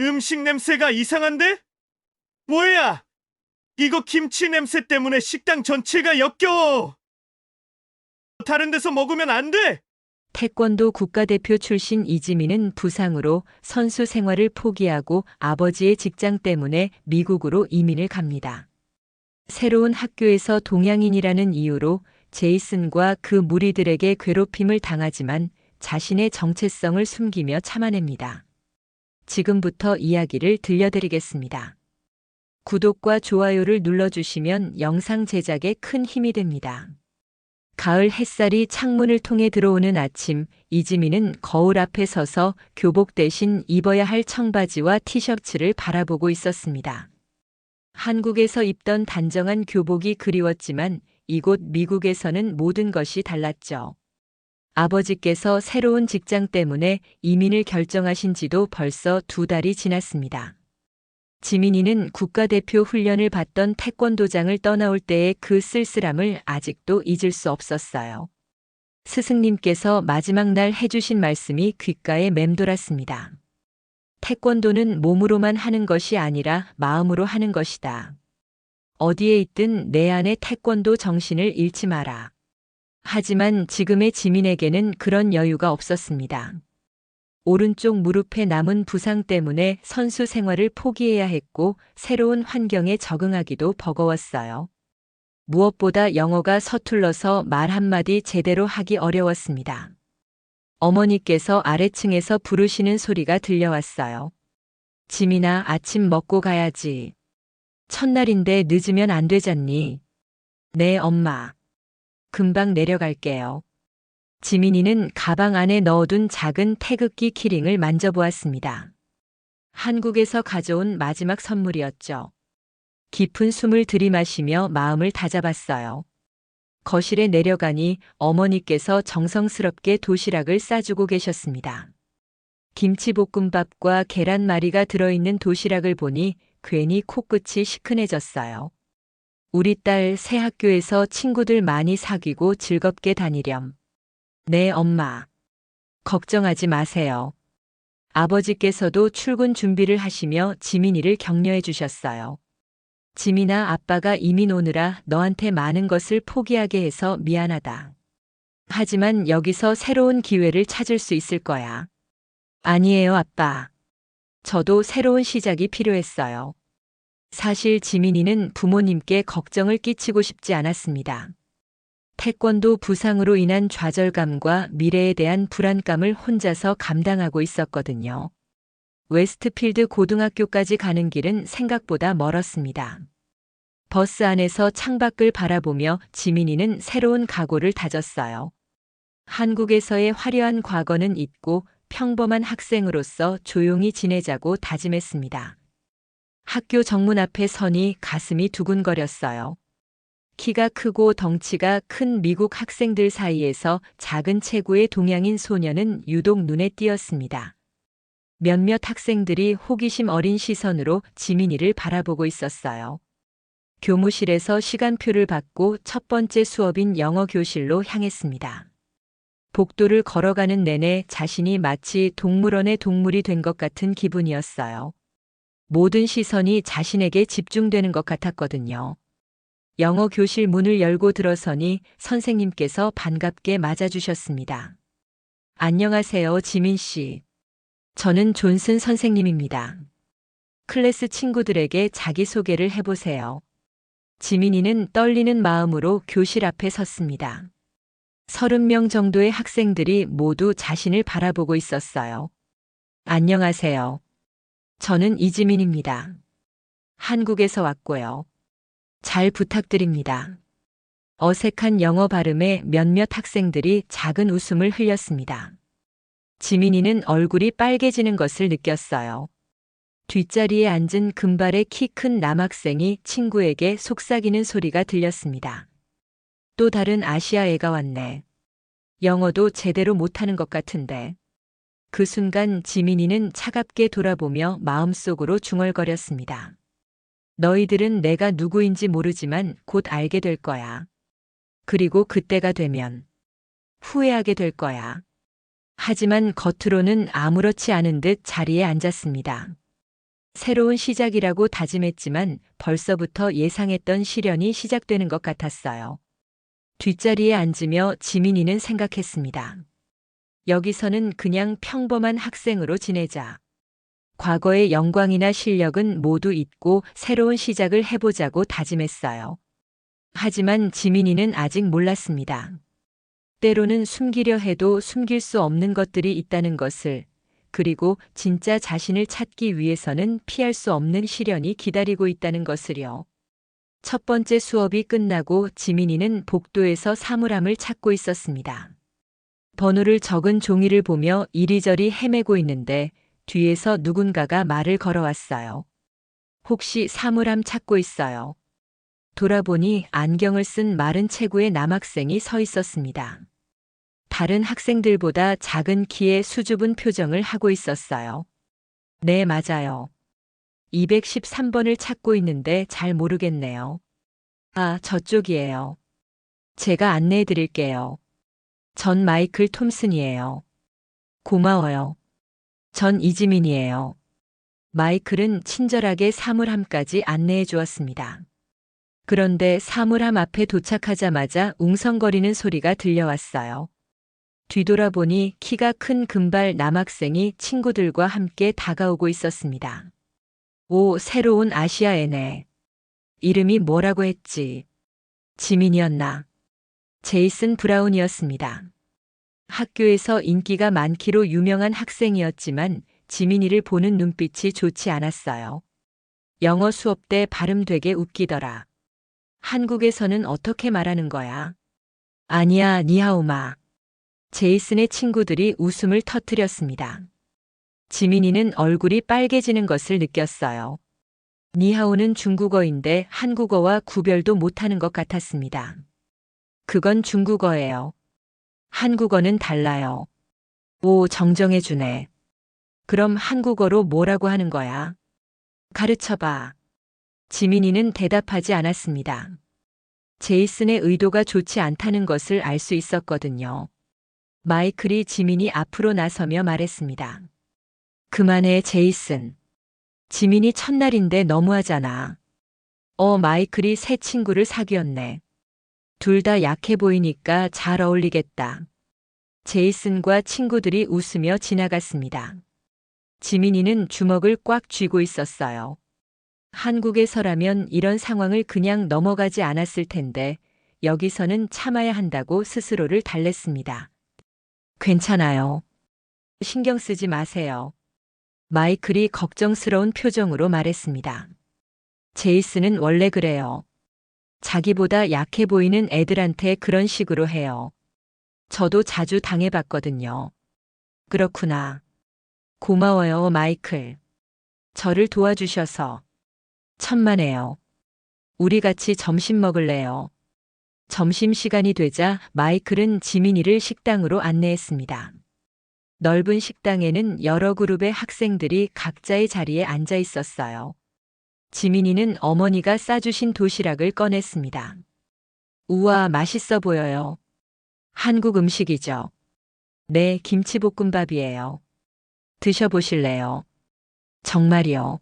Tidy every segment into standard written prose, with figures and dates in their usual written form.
음식 냄새가 이상한데? 뭐야? 이거 김치 냄새 때문에 식당 전체가 역겨워. 다른 데서 먹으면 안 돼. 태권도 국가대표 출신 이지민은 부상으로 선수 생활을 포기하고 아버지의 직장 때문에 미국으로 이민을 갑니다. 새로운 학교에서 동양인이라는 이유로 제이슨과 그 무리들에게 괴롭힘을 당하지만 자신의 정체성을 숨기며 참아냅니다. 지금부터 이야기를 들려드리겠습니다. 구독과 좋아요를 눌러주시면 영상 제작에 큰 힘이 됩니다. 가을 햇살이 창문을 통해 들어오는 아침, 이지민은 거울 앞에 서서 교복 대신 입어야 할 청바지와 티셔츠를 바라보고 있었습니다. 한국에서 입던 단정한 교복이 그리웠지만 이곳 미국에서는 모든 것이 달랐죠. 아버지께서 새로운 직장 때문에 이민을 결정하신 지도 벌써 2달이 지났습니다. 지민이는 국가대표 훈련을 받던 태권도장을 떠나올 때의 그 쓸쓸함을 아직도 잊을 수 없었어요. 스승님께서 마지막 날 해주신 말씀이 귓가에 맴돌았습니다. 태권도는 몸으로만 하는 것이 아니라 마음으로 하는 것이다. 어디에 있든 내 안의 태권도 정신을 잃지 마라. 하지만 지금의 지민에게는 그런 여유가 없었습니다. 오른쪽 무릎에 남은 부상 때문에 선수 생활을 포기해야 했고 새로운 환경에 적응하기도 버거웠어요. 무엇보다 영어가 서툴러서 말 한마디 제대로 하기 어려웠습니다. 어머니께서 아래층에서 부르시는 소리가 들려왔어요. 지민아, 아침 먹고 가야지. 첫날인데 늦으면 안 되잖니. 네, 엄마. 금방 내려갈게요. 지민이는 가방 안에 넣어둔 작은 태극기 키링을 만져보았습니다. 한국에서 가져온 마지막 선물이었죠. 깊은 숨을 들이마시며 마음을 다잡았어요. 거실에 내려가니 어머니께서 정성스럽게 도시락을 싸주고 계셨습니다. 김치볶음밥과 계란말이가 들어있는 도시락을 보니 괜히 코끝이 시큰해졌어요. 우리 딸 새 학교에서 친구들 많이 사귀고 즐겁게 다니렴. 네, 엄마. 걱정하지 마세요. 아버지께서도 출근 준비를 하시며 지민이를 격려해 주셨어요. 지민아, 아빠가 이민 오느라 너한테 많은 것을 포기하게 해서 미안하다. 하지만 여기서 새로운 기회를 찾을 수 있을 거야. 아니에요, 아빠. 저도 새로운 시작이 필요했어요. 사실 지민이는 부모님께 걱정을 끼치고 싶지 않았습니다. 태권도 부상으로 인한 좌절감과 미래에 대한 불안감을 혼자서 감당하고 있었거든요. 웨스트필드 고등학교까지 가는 길은 생각보다 멀었습니다. 버스 안에서 창밖을 바라보며 지민이는 새로운 각오를 다졌어요. 한국에서의 화려한 과거는 잊고 평범한 학생으로서 조용히 지내자고 다짐했습니다. 학교 정문 앞에 서니 가슴이 두근거렸어요. 키가 크고 덩치가 큰 미국 학생들 사이에서 작은 체구의 동양인 소녀는 유독 눈에 띄었습니다. 몇몇 학생들이 호기심 어린 시선으로 지민이를 바라보고 있었어요. 교무실에서 시간표를 받고 첫 번째 수업인 영어 교실로 향했습니다. 복도를 걸어가는 내내 자신이 마치 동물원의 동물이 된 것 같은 기분이었어요. 모든 시선이 자신에게 집중되는 것 같았거든요. 영어 교실 문을 열고 들어서니 선생님께서 반갑게 맞아주셨습니다. 안녕하세요, 지민 씨. 저는 존슨 선생님입니다. 클래스 친구들에게 자기소개를 해보세요. 지민이는 떨리는 마음으로 교실 앞에 섰습니다. 30명 정도의 학생들이 모두 자신을 바라보고 있었어요. 안녕하세요. 저는 이지민입니다. 한국에서 왔고요. 잘 부탁드립니다. 어색한 영어 발음에 몇몇 학생들이 작은 웃음을 흘렸습니다. 지민이는 얼굴이 빨개지는 것을 느꼈어요. 뒷자리에 앉은 금발의 키 큰 남학생이 친구에게 속삭이는 소리가 들렸습니다. 또 다른 아시아 애가 왔네. 영어도 제대로 못하는 것 같은데. 그 순간 지민이는 차갑게 돌아보며 마음속으로 중얼거렸습니다. 너희들은 내가 누구인지 모르지만 곧 알게 될 거야. 그리고 그때가 되면 후회하게 될 거야. 하지만 겉으로는 아무렇지 않은 듯 자리에 앉았습니다. 새로운 시작이라고 다짐했지만 벌써부터 예상했던 시련이 시작되는 것 같았어요. 뒷자리에 앉으며 지민이는 생각했습니다. 여기서는 그냥 평범한 학생으로 지내자. 과거의 영광이나 실력은 모두 잊고 새로운 시작을 해보자고 다짐했어요. 하지만 지민이는 아직 몰랐습니다. 때로는 숨기려 해도 숨길 수 없는 것들이 있다는 것을, 그리고 진짜 자신을 찾기 위해서는 피할 수 없는 시련이 기다리고 있다는 것을요. 첫 번째 수업이 끝나고 지민이는 복도에서 사물함을 찾고 있었습니다. 번호를 적은 종이를 보며 이리저리 헤매고 있는데 뒤에서 누군가가 말을 걸어왔어요. 혹시 사물함 찾고 있어요? 돌아보니 안경을 쓴 마른 체구의 남학생이 서 있었습니다. 다른 학생들보다 작은 키에 수줍은 표정을 하고 있었어요. 네, 맞아요. 213번을 찾고 있는데 잘 모르겠네요. 아, 저쪽이에요. 제가 안내해 드릴게요. 전 마이클 톰슨이에요. 고마워요. 전 이지민이에요. 마이클은 친절하게 사물함까지 안내해 주었습니다. 그런데 사물함 앞에 도착하자마자 웅성거리는 소리가 들려왔어요. 뒤돌아보니 키가 큰 금발 남학생이 친구들과 함께 다가오고 있었습니다. 오, 새로운 아시아 애네. 이름이 뭐라고 했지? 지민이었나? 제이슨 브라운이었습니다. 학교에서 인기가 많기로 유명한 학생이었지만 지민이를 보는 눈빛이 좋지 않았어요. 영어 수업 때 발음 되게 웃기더라. 한국에서는 어떻게 말하는 거야? 아니야, 니하오마. 제이슨의 친구들이 웃음을 터뜨렸습니다. 지민이는 얼굴이 빨개지는 것을 느꼈어요. 니하오는 중국어인데 한국어와 구별도 못하는 것 같았습니다. 그건 중국어예요. 한국어는 달라요. 오, 정정해주네. 그럼 한국어로 뭐라고 하는 거야? 가르쳐봐. 지민이는 대답하지 않았습니다. 제이슨의 의도가 좋지 않다는 것을 알 수 있었거든요. 마이클이 지민이 앞으로 나서며 말했습니다. 그만해, 제이슨. 지민이 첫날인데 너무하잖아. 마이클이 새 친구를 사귀었네. 둘 다 약해 보이니까 잘 어울리겠다. 제이슨과 친구들이 웃으며 지나갔습니다. 지민이는 주먹을 꽉 쥐고 있었어요. 한국에서라면 이런 상황을 그냥 넘어가지 않았을 텐데 여기서는 참아야 한다고 스스로를 달랬습니다. 괜찮아요. 신경 쓰지 마세요. 마이클이 걱정스러운 표정으로 말했습니다. 제이슨은 원래 그래요. 자기보다 약해 보이는 애들한테 그런 식으로 해요. 저도 자주 당해봤거든요. 그렇구나. 고마워요, 마이클. 저를 도와주셔서. 천만에요. 우리 같이 점심 먹을래요. 점심시간이 되자 마이클은 지민이를 식당으로 안내했습니다. 넓은 식당에는 여러 그룹의 학생들이 각자의 자리에 앉아 있었어요. 지민이는 어머니가 싸주신 도시락을 꺼냈습니다. 우와, 맛있어 보여요. 한국 음식이죠. 네, 김치볶음밥이에요. 드셔보실래요? 정말이요.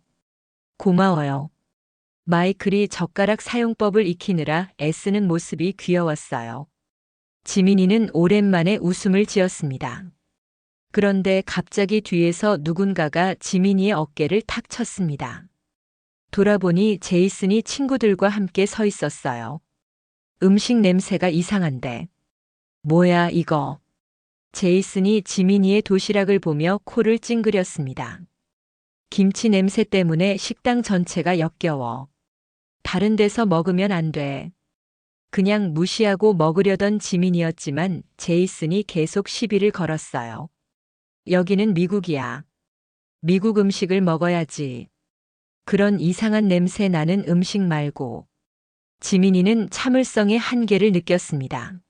고마워요. 마이클이 젓가락 사용법을 익히느라 애쓰는 모습이 귀여웠어요. 지민이는 오랜만에 웃음을 지었습니다. 그런데 갑자기 뒤에서 누군가가 지민이의 어깨를 탁 쳤습니다. 돌아보니 제이슨이 친구들과 함께 서 있었어요. 음식 냄새가 이상한데. 뭐야, 이거. 제이슨이 지민이의 도시락을 보며 코를 찡그렸습니다. 김치 냄새 때문에 식당 전체가 역겨워. 다른 데서 먹으면 안 돼. 그냥 무시하고 먹으려던 지민이었지만 제이슨이 계속 시비를 걸었어요. 여기는 미국이야. 미국 음식을 먹어야지. 그런 이상한 냄새 나는 음식 말고. 지민이는 참을성의 한계를 느꼈습니다.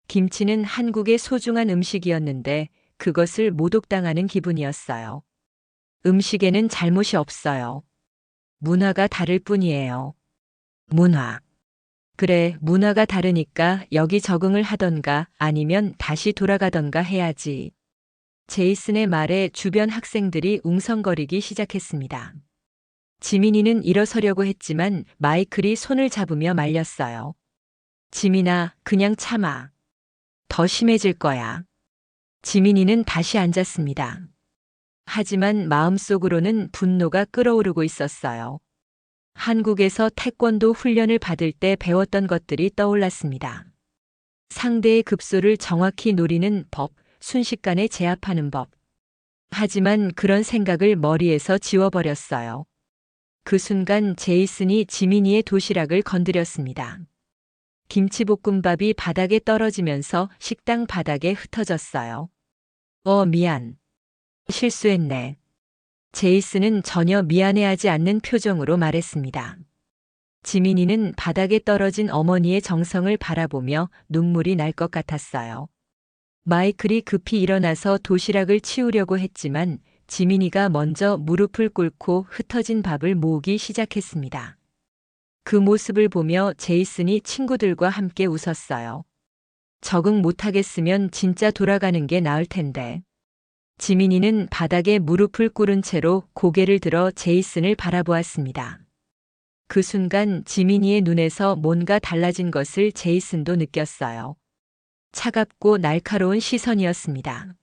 김치는 한국의 소중한 음식이었는데 그것을 모독당하는 기분이었어요. 음식에는 잘못이 없어요. 문화가 다를 뿐이에요. 문화. 그래, 문화가 다르니까 여기 적응을 하던가 아니면 다시 돌아가던가 해야지. 제이슨의 말에 주변 학생들이 웅성거리기 시작했습니다. 지민이는 일어서려고 했지만 마이클이 손을 잡으며 말렸어요. 지민아, 그냥 참아. 더 심해질 거야. 지민이는 다시 앉았습니다. 하지만 마음속으로는 분노가 끓어오르고 있었어요. 한국에서 태권도 훈련을 받을 때 배웠던 것들이 떠올랐습니다. 상대의 급소를 정확히 노리는 법, 순식간에 제압하는 법. 하지만 그런 생각을 머리에서 지워버렸어요. 그 순간 제이슨이 지민이의 도시락을 건드렸습니다. 김치볶음밥이 바닥에 떨어지면서 식당 바닥에 흩어졌어요. 미안. 실수했네. 제이슨은 전혀 미안해하지 않는 표정으로 말했습니다. 지민이는 바닥에 떨어진 어머니의 정성을 바라보며 눈물이 날 것 같았어요. 마이클이 급히 일어나서 도시락을 치우려고 했지만 지민이가 먼저 무릎을 꿇고 흩어진 밥을 모으기 시작했습니다. 그 모습을 보며 제이슨이 친구들과 함께 웃었어요. 적응 못하겠으면 진짜 돌아가는 게 나을 텐데. 지민이는 바닥에 무릎을 꿇은 채로 고개를 들어 제이슨을 바라보았습니다. 그 순간 지민이의 눈에서 뭔가 달라진 것을 제이슨도 느꼈어요. 차갑고 날카로운 시선이었습니다.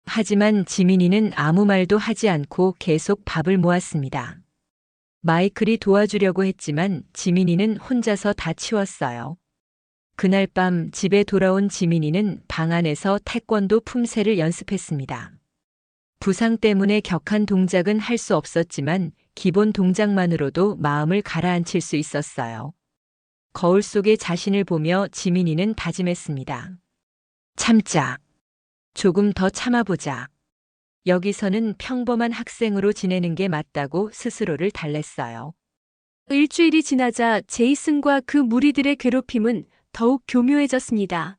하지만 지민이는 아무 말도 하지 않고 계속 밥을 모았습니다. 마이클이 도와주려고 했지만 지민이는 혼자서 다 치웠어요. 그날 밤 집에 돌아온 지민이는 방 안에서 태권도 품새를 연습했습니다. 부상 때문에 격한 동작은 할 수 없었지만 기본 동작만으로도 마음을 가라앉힐 수 있었어요. 거울 속의 자신을 보며 지민이는 다짐했습니다. 참자. 조금 더 참아보자. 여기서는 평범한 학생으로 지내는 게 맞다고 스스로를 달랬어요. 일주일이 지나자 제이슨과 그 무리들의 괴롭힘은 더욱 교묘해졌습니다.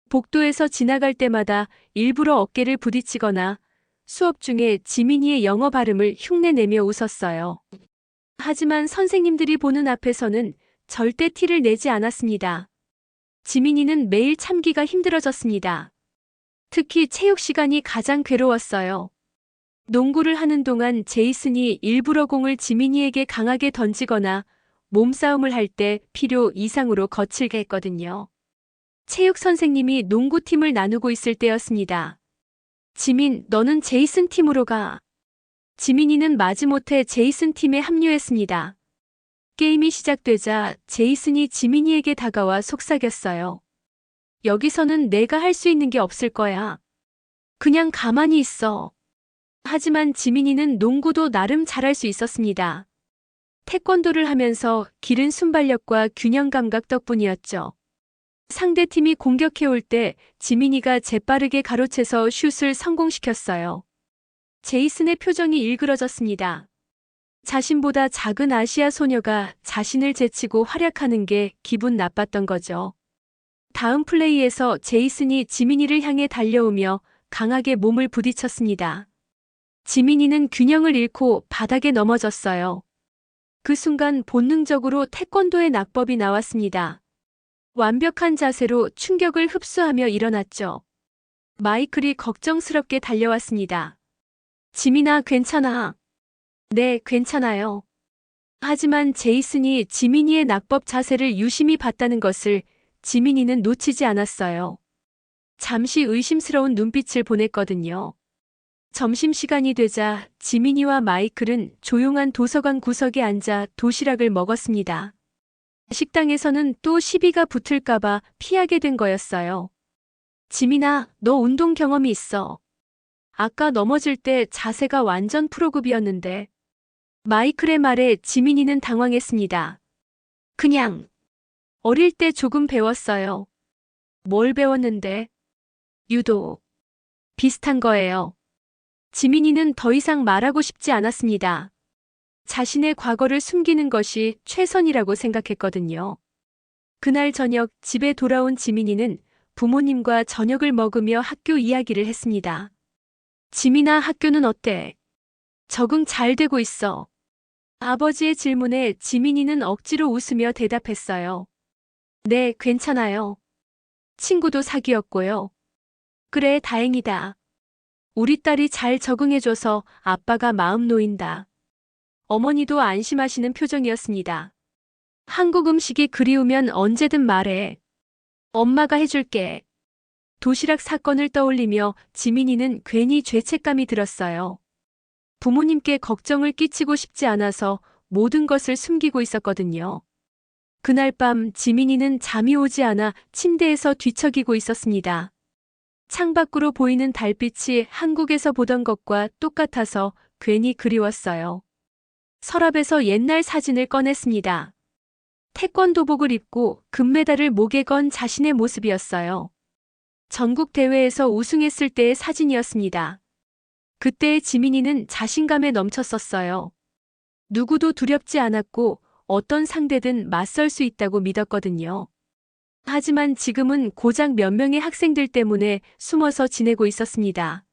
복도에서 지나갈 때마다 일부러 어깨를 부딪히거나 수업 중에 지민이의 영어 발음을 흉내내며 웃었어요. 하지만 선생님들이 보는 앞에서는 절대 티를 내지 않았습니다. 지민이는 매일 참기가 힘들어졌습니다. 특히 체육 시간이 가장 괴로웠어요. 농구를 하는 동안 제이슨이 일부러 공을 지민이에게 강하게 던지거나 몸싸움을 할 때 필요 이상으로 거칠게 했거든요. 체육 선생님이 농구팀을 나누고 있을 때였습니다. 지민, 너는 제이슨 팀으로 가. 지민이는 마지못해 제이슨 팀에 합류했습니다. 게임이 시작되자 제이슨이 지민이에게 다가와 속삭였어요. 여기서는 내가 할 수 있는 게 없을 거야. 그냥 가만히 있어. 하지만 지민이는 농구도 나름 잘할 수 있었습니다. 태권도를 하면서 기른 순발력과 균형 감각 덕분이었죠. 상대팀이 공격해올 때 지민이가 재빠르게 가로채서 슛을 성공시켰어요. 제이슨의 표정이 일그러졌습니다. 자신보다 작은 아시아 소녀가 자신을 제치고 활약하는 게 기분 나빴던 거죠. 다음 플레이에서 제이슨이 지민이를 향해 달려오며 강하게 몸을 부딪혔습니다. 지민이는 균형을 잃고 바닥에 넘어졌어요. 그 순간 본능적으로 태권도의 낙법이 나왔습니다. 완벽한 자세로 충격을 흡수하며 일어났죠. 마이클이 걱정스럽게 달려왔습니다. 지민아, 괜찮아. 네, 괜찮아요. 하지만 제이슨이 지민이의 낙법 자세를 유심히 봤다는 것을 지민이는 놓치지 않았어요. 잠시 의심스러운 눈빛을 보냈거든요. 점심시간이 되자 지민이와 마이클은 조용한 도서관 구석에 앉아 도시락을 먹었습니다. 식당에서는 또 시비가 붙을까봐 피하게 된 거였어요. 지민아, 너 운동 경험이 있어. 아까 넘어질 때 자세가 완전 프로급이었는데. 마이클의 말에 지민이는 당황했습니다. 그냥 어릴 때 조금 배웠어요. 뭘 배웠는데? 유도. 비슷한 거예요. 지민이는 더 이상 말하고 싶지 않았습니다. 자신의 과거를 숨기는 것이 최선이라고 생각했거든요. 그날 저녁 집에 돌아온 지민이는 부모님과 저녁을 먹으며 학교 이야기를 했습니다. 지민아, 학교는 어때? 적응 잘 되고 있어. 아버지의 질문에 지민이는 억지로 웃으며 대답했어요. 네, 괜찮아요. 친구도 사귀었고요. 그래, 다행이다. 우리 딸이 잘 적응해줘서 아빠가 마음 놓인다. 어머니도 안심하시는 표정이었습니다. 한국 음식이 그리우면 언제든 말해. 엄마가 해줄게. 도시락 사건을 떠올리며 지민이는 괜히 죄책감이 들었어요. 부모님께 걱정을 끼치고 싶지 않아서 모든 것을 숨기고 있었거든요. 그날 밤 지민이는 잠이 오지 않아 침대에서 뒤척이고 있었습니다. 창밖으로 보이는 달빛이 한국에서 보던 것과 똑같아서 괜히 그리웠어요. 서랍에서 옛날 사진을 꺼냈습니다. 태권도복을 입고 금메달을 목에 건 자신의 모습이었어요. 전국 대회에서 우승했을 때의 사진이었습니다. 그때의 지민이는 자신감에 넘쳤었어요. 누구도 두렵지 않았고 어떤 상대든 맞설 수 있다고 믿었거든요. 하지만 지금은 고작 몇 명의 학생들 때문에 숨어서 지내고 있었습니다.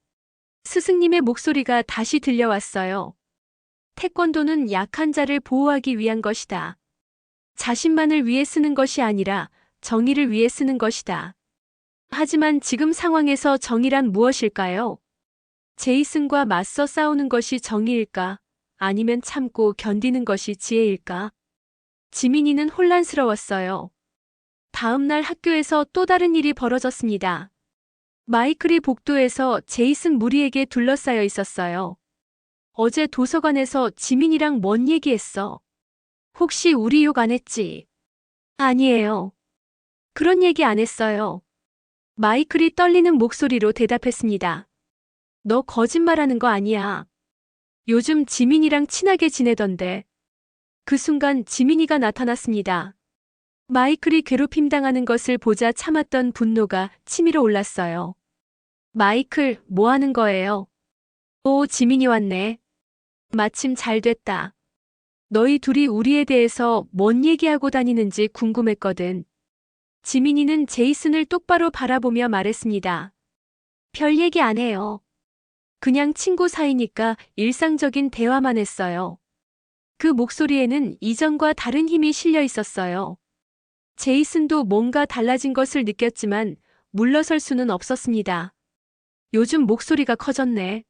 스승님의 목소리가 다시 들려왔어요. 태권도는 약한 자를 보호하기 위한 것이다. 자신만을 위해 쓰는 것이 아니라 정의를 위해 쓰는 것이다. 하지만 지금 상황에서 정의란 무엇일까요? 제이슨과 맞서 싸우는 것이 정의일까? 아니면 참고 견디는 것이 지혜일까? 지민이는 혼란스러웠어요. 다음 날 학교에서 또 다른 일이 벌어졌습니다. 마이클이 복도에서 제이슨 무리에게 둘러싸여 있었어요. 어제 도서관에서 지민이랑 뭔 얘기했어? 혹시 우리 욕 안 했지? 아니에요. 그런 얘기 안 했어요. 마이클이 떨리는 목소리로 대답했습니다. 너 거짓말하는 거 아니야. 요즘 지민이랑 친하게 지내던데. 그 순간 지민이가 나타났습니다. 마이클이 괴롭힘 당하는 것을 보자 참았던 분노가 치밀어 올랐어요. 마이클, 뭐 하는 거예요? 오, 지민이 왔네. 마침 잘 됐다. 너희 둘이 우리에 대해서 뭔 얘기하고 다니는지 궁금했거든. 지민이는 제이슨을 똑바로 바라보며 말했습니다. 별 얘기 안 해요. 그냥 친구 사이니까 일상적인 대화만 했어요. 그 목소리에는 이전과 다른 힘이 실려 있었어요. 제이슨도 뭔가 달라진 것을 느꼈지만 물러설 수는 없었습니다. 요즘 목소리가 커졌네.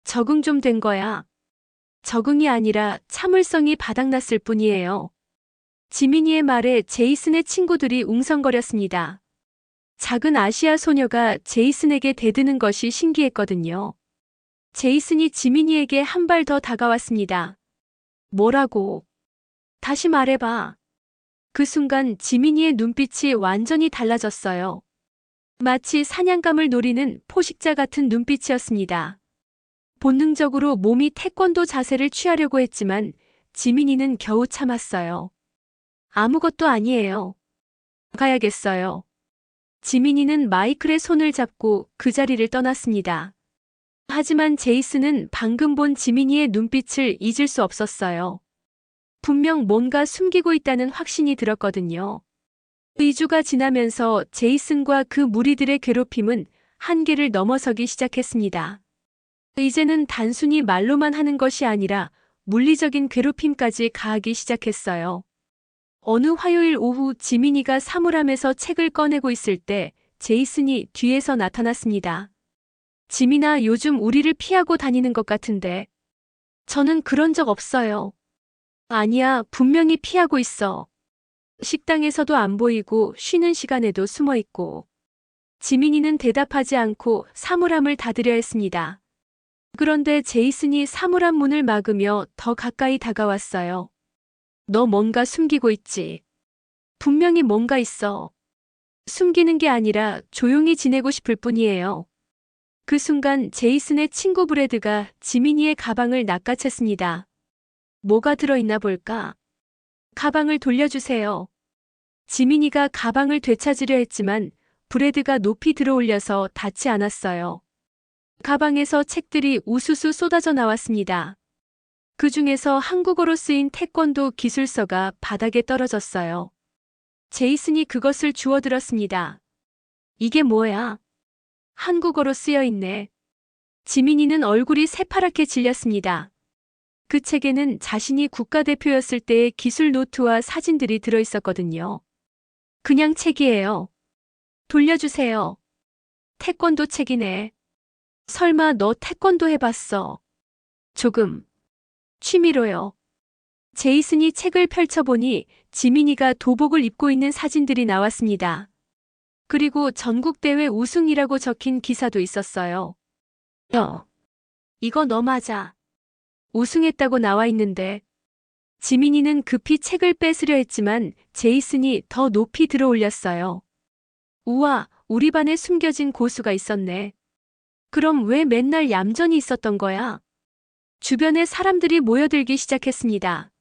적응 좀 된 거야. 적응이 아니라 참을성이 바닥났을 뿐이에요. 지민이의 말에 제이슨의 친구들이 웅성거렸습니다. 작은 아시아 소녀가 제이슨에게 대드는 것이 신기했거든요. 제이슨이 지민이에게 한 발 더 다가왔습니다. 뭐라고? 다시 말해봐. 그 순간 지민이의 눈빛이 완전히 달라졌어요. 마치 사냥감을 노리는 포식자 같은 눈빛이었습니다. 본능적으로 몸이 태권도 자세를 취하려고 했지만 지민이는 겨우 참았어요. 아무것도 아니에요. 가야겠어요. 지민이는 마이클의 손을 잡고 그 자리를 떠났습니다. 하지만 제이슨은 방금 본 지민이의 눈빛을 잊을 수 없었어요. 분명 뭔가 숨기고 있다는 확신이 들었거든요. 2주가 지나면서 제이슨과 그 무리들의 괴롭힘은 한계를 넘어서기 시작했습니다. 이제는 단순히 말로만 하는 것이 아니라 물리적인 괴롭힘까지 가하기 시작했어요. 어느 화요일 오후 지민이가 사물함에서 책을 꺼내고 있을 때 제이슨이 뒤에서 나타났습니다. 지민아, 요즘 우리를 피하고 다니는 것 같은데. 저는 그런 적 없어요. 아니야, 분명히 피하고 있어. 식당에서도 안 보이고 쉬는 시간에도 숨어 있고. 지민이는 대답하지 않고 사물함을 닫으려 했습니다. 그런데 제이슨이 사물함 문을 막으며 더 가까이 다가왔어요. 너 뭔가 숨기고 있지? 분명히 뭔가 있어. 숨기는 게 아니라 조용히 지내고 싶을 뿐이에요. 그 순간 제이슨의 친구 브래드가 지민이의 가방을 낚아챘습니다. 뭐가 들어있나 볼까? 가방을 돌려주세요. 지민이가 가방을 되찾으려 했지만 브래드가 높이 들어올려서 닿지 않았어요. 가방에서 책들이 우수수 쏟아져 나왔습니다. 그 중에서 한국어로 쓰인 태권도 기술서가 바닥에 떨어졌어요. 제이슨이 그것을 주워들었습니다. 이게 뭐야? 한국어로 쓰여 있네. 지민이는 얼굴이 새파랗게 질렸습니다. 그 책에는 자신이 국가대표였을 때의 기술 노트와 사진들이 들어있었거든요. 그냥 책이에요. 돌려주세요. 태권도 책이네. 설마 너 태권도 해봤어? 조금. 취미로요. 제이슨이 책을 펼쳐보니 지민이가 도복을 입고 있는 사진들이 나왔습니다. 그리고 전국대회 우승이라고 적힌 기사도 있었어요. 이거 너 맞아. 우승했다고 나와 있는데. 지민이는 급히 책을 뺏으려 했지만 제이슨이 더 높이 들어 올렸어요. 우와, 우리 반에 숨겨진 고수가 있었네. 그럼 왜 맨날 얌전히 있었던 거야? 주변에 사람들이 모여들기 시작했습니다.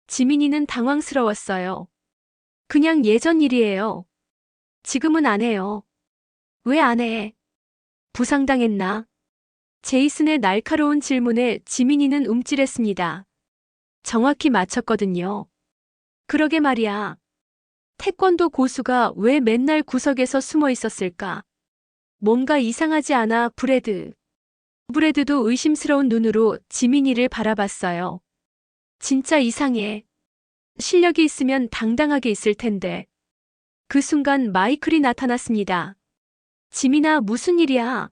지민이는 당황스러웠어요. 그냥 예전 일이에요. 지금은 안 해요. 왜 안 해? 부상당했나? 제이슨의 날카로운 질문에 지민이는 움찔했습니다. 정확히 맞췄거든요. 그러게 말이야. 태권도 고수가 왜 맨날 구석에서 숨어 있었을까? 뭔가 이상하지 않아, 브래드. 브래드도 의심스러운 눈으로 지민이를 바라봤어요. 진짜 이상해. 실력이 있으면 당당하게 있을 텐데. 그 순간 마이클이 나타났습니다. 지민아, 무슨 일이야?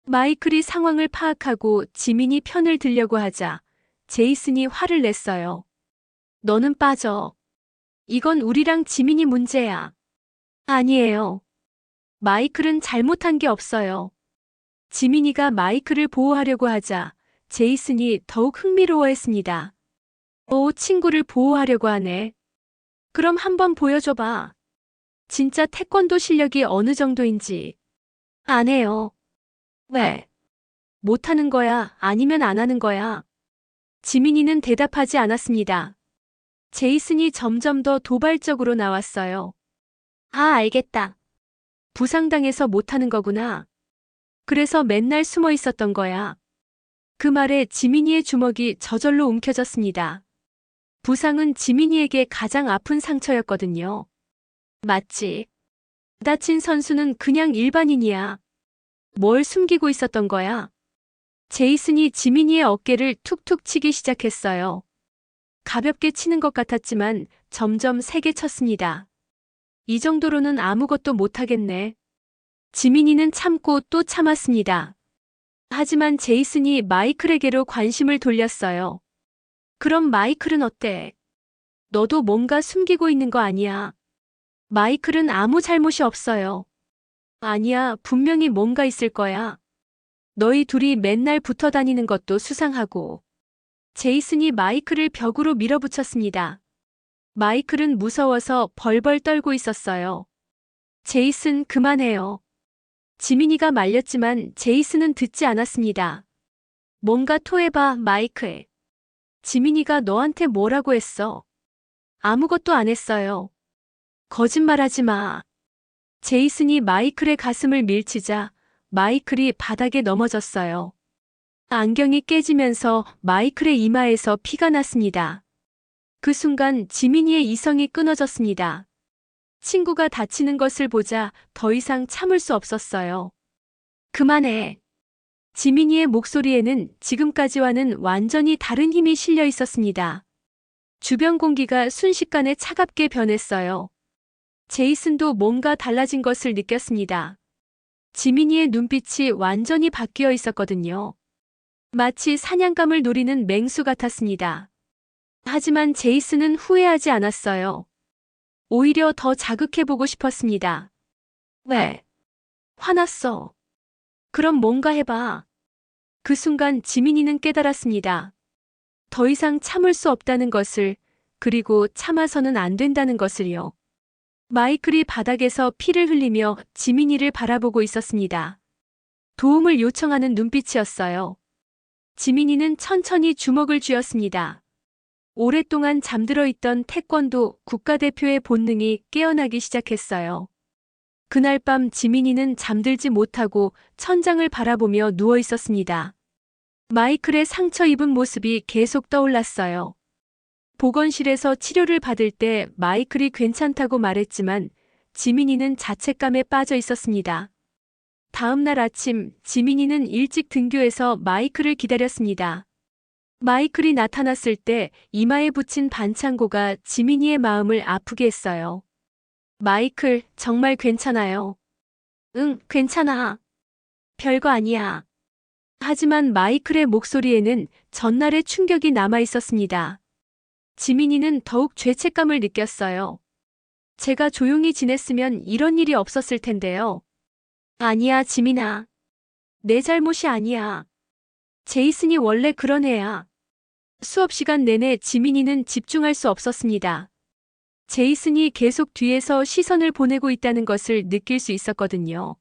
마이클이 상황을 파악하고 지민이 편을 들려고 하자 제이슨이 화를 냈어요. 너는 빠져. 이건 우리랑 지민이 문제야. 아니에요. 마이클은 잘못한 게 없어요. 지민이가 마이클을 보호하려고 하자 제이슨이 더욱 흥미로워했습니다. 오, 친구를 보호하려고 하네. 그럼 한번 보여줘봐. 진짜 태권도 실력이 어느 정도인지. 안 해요. 왜? 못하는 거야? 아니면 안 하는 거야? 지민이는 대답하지 않았습니다. 제이슨이 점점 더 도발적으로 나왔어요. 아, 알겠다. 부상당해서 못하는 거구나. 그래서 맨날 숨어 있었던 거야. 그 말에 지민이의 주먹이 저절로 움켜졌습니다. 부상은 지민이에게 가장 아픈 상처였거든요. 맞지? 다친 선수는 그냥 일반인이야. 뭘 숨기고 있었던 거야? 제이슨이 지민이의 어깨를 툭툭 치기 시작했어요. 가볍게 치는 것 같았지만 점점 세게 쳤습니다. 이 정도로는 아무것도 못하겠네. 지민이는 참고 또 참았습니다. 하지만 제이슨이 마이클에게로 관심을 돌렸어요. 그럼 마이클은 어때? 너도 뭔가 숨기고 있는 거 아니야? 마이클은 아무 잘못이 없어요. 아니야, 분명히 뭔가 있을 거야. 너희 둘이 맨날 붙어 다니는 것도 수상하고. 제이슨이 마이클을 벽으로 밀어붙였습니다. 마이클은 무서워서 벌벌 떨고 있었어요. 제이슨, 그만해요. 지민이가 말렸지만 제이슨은 듣지 않았습니다. 뭔가 토해봐, 마이클. 지민이가 너한테 뭐라고 했어? 아무것도 안 했어요. 거짓말하지 마. 제이슨이 마이클의 가슴을 밀치자 마이클이 바닥에 넘어졌어요. 안경이 깨지면서 마이클의 이마에서 피가 났습니다. 그 순간 지민이의 이성이 끊어졌습니다. 친구가 다치는 것을 보자 더 이상 참을 수 없었어요. 그만해. 지민이의 목소리에는 지금까지와는 완전히 다른 힘이 실려 있었습니다. 주변 공기가 순식간에 차갑게 변했어요. 제이슨도 뭔가 달라진 것을 느꼈습니다. 지민이의 눈빛이 완전히 바뀌어 있었거든요. 마치 사냥감을 노리는 맹수 같았습니다. 하지만 제이슨은 후회하지 않았어요. 오히려 더 자극해보고 싶었습니다. 왜? 화났어. 그럼 뭔가 해봐. 그 순간 지민이는 깨달았습니다. 더 이상 참을 수 없다는 것을, 그리고 참아서는 안 된다는 것을요. 마이클이 바닥에서 피를 흘리며 지민이를 바라보고 있었습니다. 도움을 요청하는 눈빛이었어요. 지민이는 천천히 주먹을 쥐었습니다. 오랫동안 잠들어 있던 태권도 국가대표의 본능이 깨어나기 시작했어요. 그날 밤 지민이는 잠들지 못하고 천장을 바라보며 누워 있었습니다. 마이클의 상처 입은 모습이 계속 떠올랐어요. 보건실에서 치료를 받을 때 마이클이 괜찮다고 말했지만 지민이는 자책감에 빠져 있었습니다. 다음 날 아침 지민이는 일찍 등교해서 마이클을 기다렸습니다. 마이클이 나타났을 때 이마에 붙인 반창고가 지민이의 마음을 아프게 했어요. 마이클, 정말 괜찮아요. 응, 괜찮아. 별거 아니야. 하지만 마이클의 목소리에는 전날의 충격이 남아 있었습니다. 지민이는 더욱 죄책감을 느꼈어요. 제가 조용히 지냈으면 이런 일이 없었을 텐데요. 아니야, 지민아. 내 잘못이 아니야. 제이슨이 원래 그런 애야. 수업 시간 내내 지민이는 집중할 수 없었습니다. 제이슨이 계속 뒤에서 시선을 보내고 있다는 것을 느낄 수 있었거든요.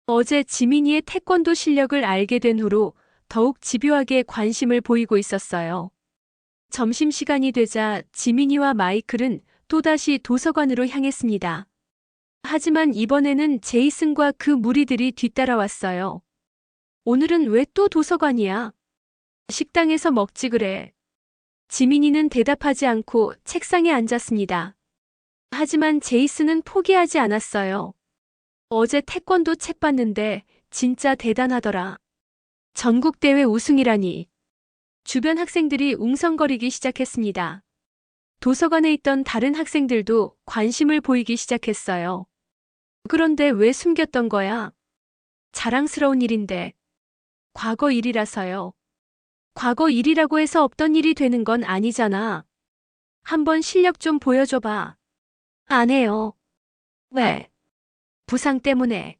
어제 지민이의 태권도 실력을 알게 된 후로 더욱 집요하게 관심을 보이고 있었어요. 점심시간이 되자 지민이와 마이클은 또다시 도서관으로 향했습니다. 하지만 이번에는 제이슨과 그 무리들이 뒤따라왔어요. 오늘은 왜 또 도서관이야? 식당에서 먹지 그래. 지민이는 대답하지 않고 책상에 앉았습니다. 하지만 제이슨은 포기하지 않았어요. 어제 태권도 책 봤는데 진짜 대단하더라. 전국대회 우승이라니. 주변 학생들이 웅성거리기 시작했습니다. 도서관에 있던 다른 학생들도 관심을 보이기 시작했어요. 그런데 왜 숨겼던 거야? 자랑스러운 일인데. 과거 일이라서요. 과거 일이라고 해서 없던 일이 되는 건 아니잖아. 한번 실력 좀 보여줘봐. 안 해요. 왜? 부상 때문에.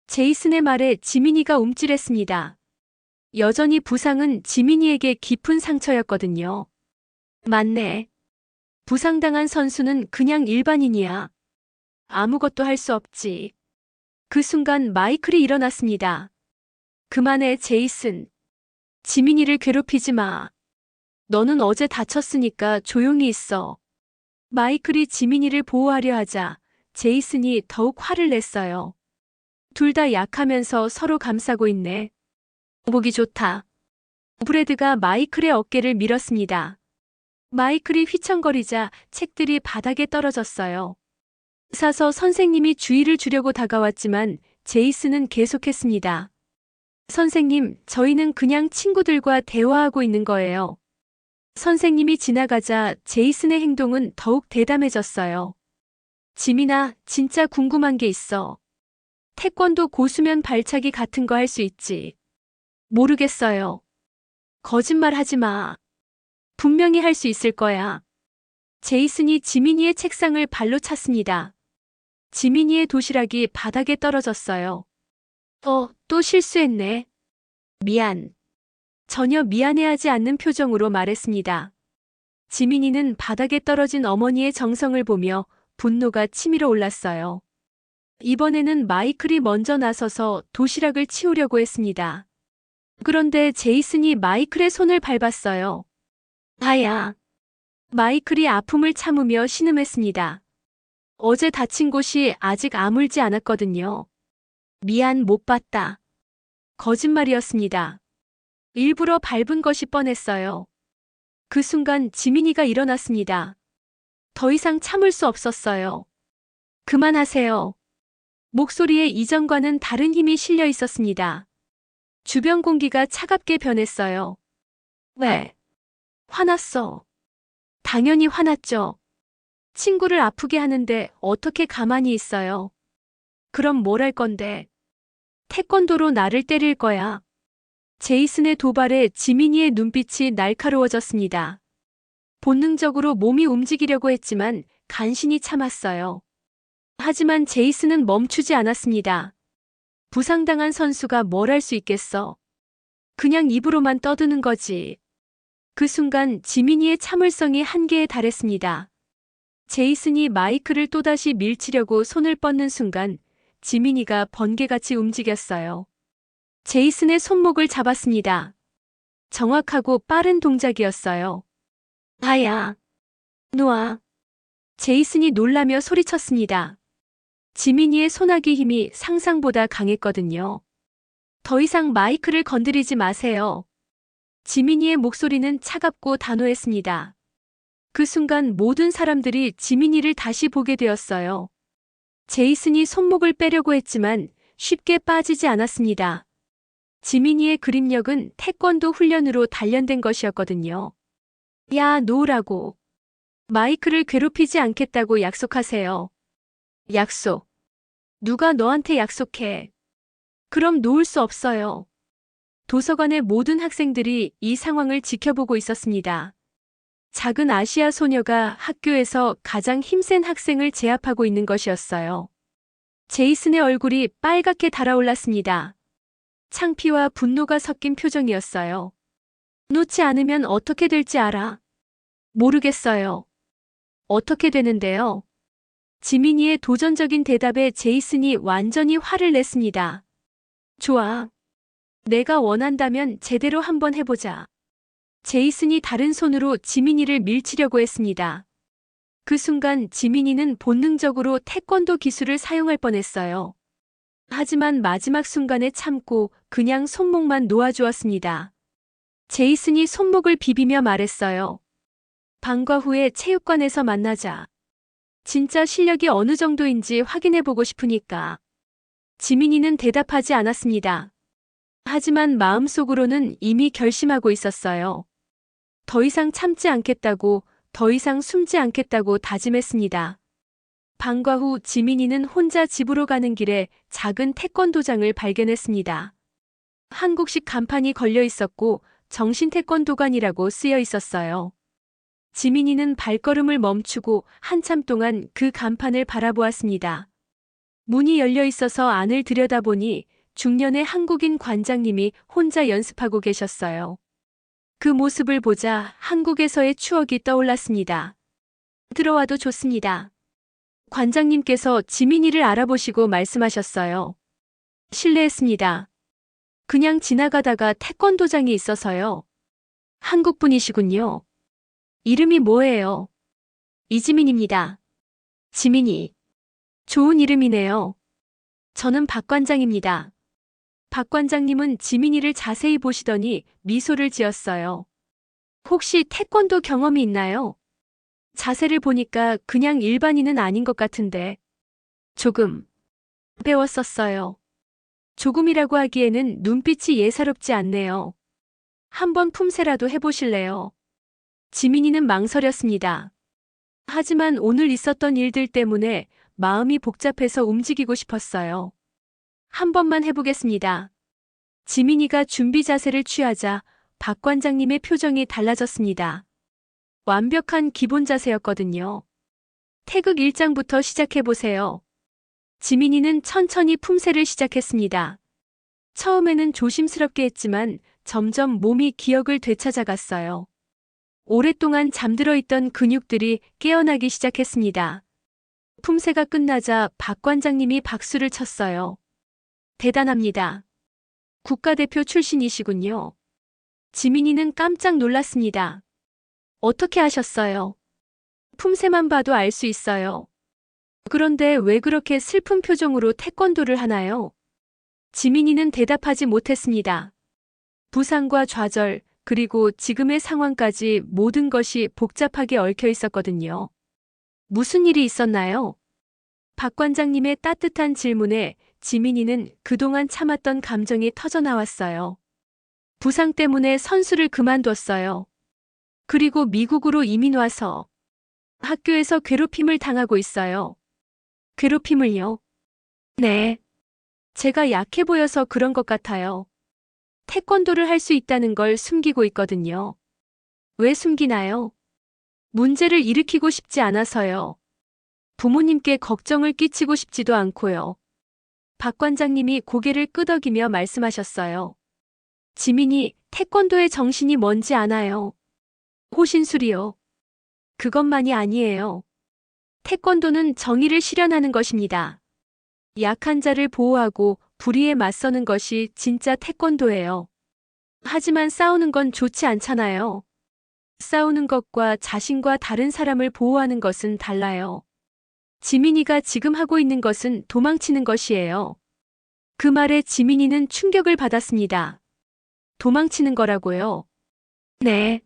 제이슨의 말에 지민이가 움찔했습니다. 여전히 부상은 지민이에게 깊은 상처였거든요. 맞네. 부상당한 선수는 그냥 일반인이야. 아무것도 할 수 없지. 그 순간 마이클이 일어났습니다. 그만해, 제이슨. 지민이를 괴롭히지 마. 너는 어제 다쳤으니까 조용히 있어. 마이클이 지민이를 보호하려 하자 제이슨이 더욱 화를 냈어요. 둘 다 약하면서 서로 감싸고 있네. 보기 좋다. 브래드가 마이클의 어깨를 밀었습니다. 마이클이 휘청거리자 책들이 바닥에 떨어졌어요. 사서 선생님이 주의를 주려고 다가왔지만 제이슨은 계속했습니다. 선생님, 저희는 그냥 친구들과 대화하고 있는 거예요. 선생님이 지나가자 제이슨의 행동은 더욱 대담해졌어요. 지민아, 진짜 궁금한 게 있어. 태권도 고수면 발차기 같은 거 할 수 있지? 모르겠어요. 거짓말 하지 마. 분명히 할 수 있을 거야. 제이슨이 지민이의 책상을 발로 찼습니다. 지민이의 도시락이 바닥에 떨어졌어요. 또 실수했네. 미안. 전혀 미안해하지 않는 표정으로 말했습니다. 지민이는 바닥에 떨어진 어머니의 정성을 보며 분노가 치밀어 올랐어요. 이번에는 마이클이 먼저 나서서 도시락을 치우려고 했습니다. 그런데 제이슨이 마이클의 손을 밟았어요. 아야. 마이클이 아픔을 참으며 신음했습니다. 어제 다친 곳이 아직 아물지 않았거든요. 미안, 못 봤다. 거짓말이었습니다. 일부러 밟은 것이 뻔했어요. 그 순간 지민이가 일어났습니다. 더 이상 참을 수 없었어요. 그만하세요. 목소리에 이전과는 다른 힘이 실려 있었습니다. 주변 공기가 차갑게 변했어요. 왜? 화났어. 당연히 화났죠. 친구를 아프게 하는데 어떻게 가만히 있어요? 그럼 뭘 할 건데? 태권도로 나를 때릴 거야. 제이슨의 도발에 지민이의 눈빛이 날카로워졌습니다. 본능적으로 몸이 움직이려고 했지만 간신히 참았어요. 하지만 제이슨은 멈추지 않았습니다. 부상당한 선수가 뭘 할 수 있겠어? 그냥 입으로만 떠드는 거지. 그 순간 지민이의 참을성이 한계에 달했습니다. 제이슨이 마이클을 또다시 밀치려고 손을 뻗는 순간 지민이가 번개같이 움직였어요. 제이슨의 손목을 잡았습니다. 정확하고 빠른 동작이었어요. 아야. 놓아. 제이슨이 놀라며 소리쳤습니다. 지민이의 손아귀 힘이 상상보다 강했거든요. 더 이상 마이클을 건드리지 마세요. 지민이의 목소리는 차갑고 단호했습니다. 그 순간 모든 사람들이 지민이를 다시 보게 되었어요. 제이슨이 손목을 빼려고 했지만 쉽게 빠지지 않았습니다. 지민이의 그립력은 태권도 훈련으로 단련된 것이었거든요. 야, 놓으라고. 마이클을 괴롭히지 않겠다고 약속하세요. 약속. 누가 너한테 약속해. 그럼 놓을 수 없어요. 도서관의 모든 학생들이 이 상황을 지켜보고 있었습니다. 작은 아시아 소녀가 학교에서 가장 힘센 학생을 제압하고 있는 것이었어요. 제이슨의 얼굴이 빨갛게 달아올랐습니다. 창피와 분노가 섞인 표정이었어요. 놓지 않으면 어떻게 될지 알아? 모르겠어요. 어떻게 되는데요? 지민이의 도전적인 대답에 제이슨이 완전히 화를 냈습니다. 좋아. 내가 원한다면 제대로 한번 해보자. 제이슨이 다른 손으로 지민이를 밀치려고 했습니다. 그 순간 지민이는 본능적으로 태권도 기술을 사용할 뻔했어요. 하지만 마지막 순간에 참고 그냥 손목만 놓아주었습니다. 제이슨이 손목을 비비며 말했어요. 방과 후에 체육관에서 만나자. 진짜 실력이 어느 정도인지 확인해보고 싶으니까. 지민이는 대답하지 않았습니다. 하지만 마음속으로는 이미 결심하고 있었어요. 더 이상 참지 않겠다고, 더 이상 숨지 않겠다고 다짐했습니다. 방과 후 지민이는 혼자 집으로 가는 길에 작은 태권도장을 발견했습니다. 한국식 간판이 걸려 있었고 정신태권도관이라고 쓰여 있었어요. 지민이는 발걸음을 멈추고 한참 동안 그 간판을 바라보았습니다. 문이 열려 있어서 안을 들여다보니 중년의 한국인 관장님이 혼자 연습하고 계셨어요. 그 모습을 보자 한국에서의 추억이 떠올랐습니다. 들어와도 좋습니다. 관장님께서 지민이를 알아보시고 말씀하셨어요. 실례했습니다. 그냥 지나가다가 태권도장이 있어서요. 한국분이시군요. 이름이 뭐예요? 이지민입니다. 지민이. 좋은 이름이네요. 저는 박 관장입니다. 박 관장님은 지민이를 자세히 보시더니 미소를 지었어요. 혹시 태권도 경험이 있나요? 자세를 보니까 그냥 일반인은 아닌 것 같은데. 조금 배웠었어요. 조금이라고 하기에는 눈빛이 예사롭지 않네요. 한번 품새라도 해보실래요? 지민이는 망설였습니다. 하지만 오늘 있었던 일들 때문에 마음이 복잡해서 움직이고 싶었어요. 한 번만 해보겠습니다. 지민이가 준비 자세를 취하자 박 관장님의 표정이 달라졌습니다. 완벽한 기본 자세였거든요. 태극 1장부터 시작해보세요. 지민이는 천천히 품새를 시작했습니다. 처음에는 조심스럽게 했지만 점점 몸이 기억을 되찾아갔어요. 오랫동안 잠들어 있던 근육들이 깨어나기 시작했습니다. 품새가 끝나자 박 관장님이 박수를 쳤어요. 대단합니다. 국가대표 출신이시군요. 지민이는 깜짝 놀랐습니다. 어떻게 하셨어요? 품새만 봐도 알 수 있어요. 그런데 왜 그렇게 슬픈 표정으로 태권도를 하나요? 지민이는 대답하지 못했습니다. 부상과 좌절, 그리고 지금의 상황까지 모든 것이 복잡하게 얽혀 있었거든요. 무슨 일이 있었나요? 박 관장님의 따뜻한 질문에 지민이는 그동안 참았던 감정이 터져나왔어요. 부상 때문에 선수를 그만뒀어요. 그리고 미국으로 이민 와서 학교에서 괴롭힘을 당하고 있어요. 괴롭힘을요? 네. 제가 약해 보여서 그런 것 같아요. 태권도를 할 수 있다는 걸 숨기고 있거든요. 왜 숨기나요? 문제를 일으키고 싶지 않아서요. 부모님께 걱정을 끼치고 싶지도 않고요. 박 관장님이 고개를 끄덕이며 말씀하셨어요. 지민이 태권도의 정신이 뭔지 아나요? 호신술이요. 그것만이 아니에요. 태권도는 정의를 실현하는 것입니다. 약한 자를 보호하고 불의에 맞서는 것이 진짜 태권도예요. 하지만 싸우는 건 좋지 않잖아요. 싸우는 것과 자신과 다른 사람을 보호하는 것은 달라요. 지민이가 지금 하고 있는 것은 도망치는 것이에요. 그 말에 지민이는 충격을 받았습니다. 도망치는 거라고요? 네.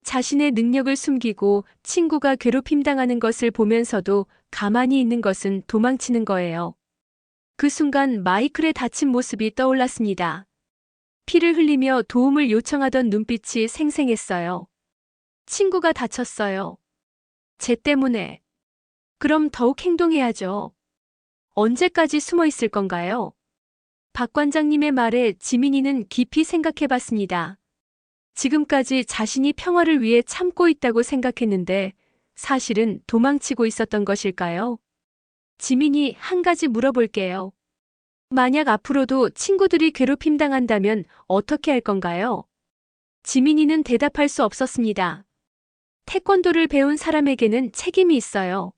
자신의 능력을 숨기고 친구가 괴롭힘 당하는 것을 보면서도 가만히 있는 것은 도망치는 거예요. 그 순간 마이클의 다친 모습이 떠올랐습니다. 피를 흘리며 도움을 요청하던 눈빛이 생생했어요. 친구가 다쳤어요. 쟤 때문에. 그럼 더욱 행동해야죠. 언제까지 숨어 있을 건가요? 박 관장님의 말에 지민이는 깊이 생각해 봤습니다. 지금까지 자신이 평화를 위해 참고 있다고 생각했는데 사실은 도망치고 있었던 것일까요? 지민이 한 가지 물어볼게요. 만약 앞으로도 친구들이 괴롭힘 당한다면 어떻게 할 건가요? 지민이는 대답할 수 없었습니다. 태권도를 배운 사람에게는 책임이 있어요.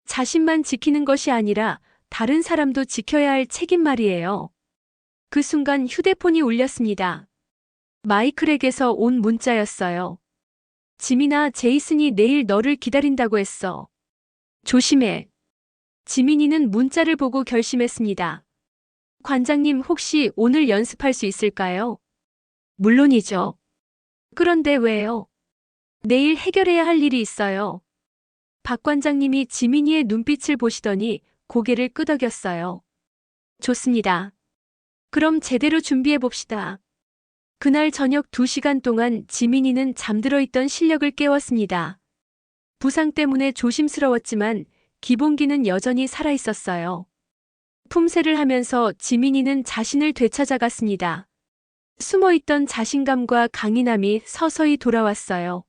자신만 지키는 것이 아니라 다른 사람도 지켜야 할 책임 말이에요. 그 순간 휴대폰이 울렸습니다. 마이클에게서 온 문자였어요. 지민아, 제이슨이 내일 너를 기다린다고 했어. 조심해. 지민이는 문자를 보고 결심했습니다. 관장님, 혹시 오늘 연습할 수 있을까요? 물론이죠. 그런데 왜요? 내일 해결해야 할 일이 있어요. 박 관장님이 지민이의 눈빛을 보시더니 고개를 끄덕였어요. 좋습니다. 그럼 제대로 준비해 봅시다. 그날 저녁 2시간 동안 지민이는 잠들어 있던 실력을 깨웠습니다. 부상 때문에 조심스러웠지만 기본기는 여전히 살아 있었어요. 품새를 하면서 지민이는 자신을 되찾아갔습니다. 숨어있던 자신감과 강인함이 서서히 돌아왔어요.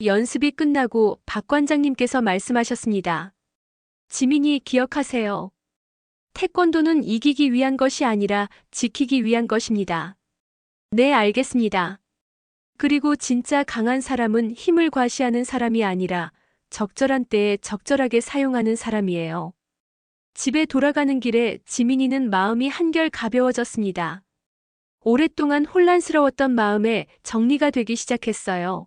연습이 끝나고 박 관장님께서 말씀하셨습니다. 지민이, 기억하세요. 태권도는 이기기 위한 것이 아니라 지키기 위한 것입니다. 네, 알겠습니다. 그리고 진짜 강한 사람은 힘을 과시하는 사람이 아니라 적절한 때에 적절하게 사용하는 사람이에요. 집에 돌아가는 길에 지민이는 마음이 한결 가벼워졌습니다. 오랫동안 혼란스러웠던 마음에 정리가 되기 시작했어요.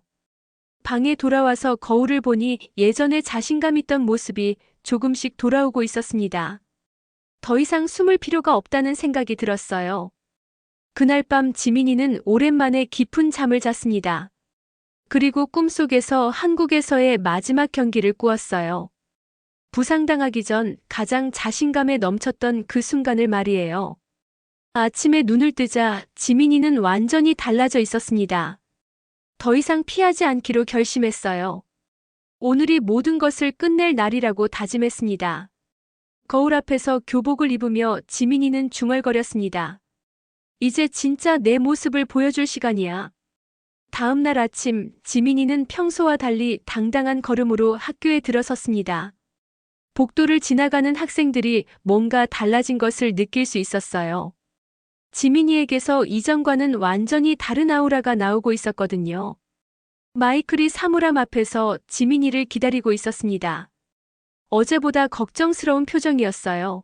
방에 돌아와서 거울을 보니 예전에 자신감 있던 모습이 조금씩 돌아오고 있었습니다. 더 이상 숨을 필요가 없다는 생각이 들었어요. 그날 밤 지민이는 오랜만에 깊은 잠을 잤습니다. 그리고 꿈속에서 한국에서의 마지막 경기를 꾸었어요. 부상당하기 전 가장 자신감에 넘쳤던 그 순간을 말이에요. 아침에 눈을 뜨자 지민이는 완전히 달라져 있었습니다. 더 이상 피하지 않기로 결심했어요. 오늘이 모든 것을 끝낼 날이라고 다짐했습니다. 거울 앞에서 교복을 입으며 지민이는 중얼거렸습니다. 이제 진짜 내 모습을 보여줄 시간이야. 다음 날 아침 지민이는 평소와 달리 당당한 걸음으로 학교에 들어섰습니다. 복도를 지나가는 학생들이 뭔가 달라진 것을 느낄 수 있었어요. 지민이에게서 이전과는 완전히 다른 아우라가 나오고 있었거든요. 마이클이 사물함 앞에서 지민이를 기다리고 있었습니다. 어제보다 걱정스러운 표정이었어요.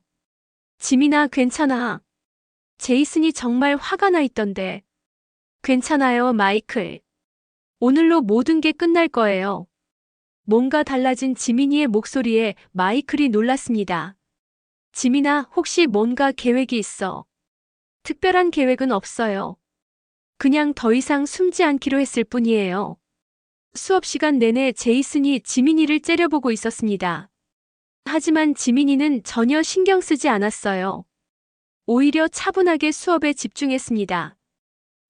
지민아, 괜찮아. 제이슨이 정말 화가 나 있던데. 괜찮아요, 마이클. 오늘로 모든 게 끝날 거예요. 뭔가 달라진 지민이의 목소리에 마이클이 놀랐습니다. 지민아, 혹시 뭔가 계획이 있어? 특별한 계획은 없어요. 그냥 더 이상 숨지 않기로 했을 뿐이에요. 수업 시간 내내 제이슨이 지민이를 째려보고 있었습니다. 하지만 지민이는 전혀 신경 쓰지 않았어요. 오히려 차분하게 수업에 집중했습니다.